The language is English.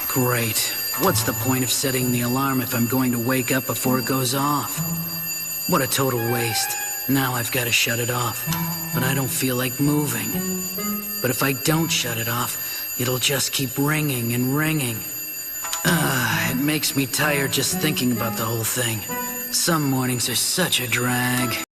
Great. What's the point of setting the alarm if I'm going to wake up before it goes off? What a total waste. Now I've got to shut it off, but I don't feel like moving. But if I don't shut it off, it'll just keep ringing and ringing. It makes me tired just thinking about the whole thing. Some mornings are such a drag.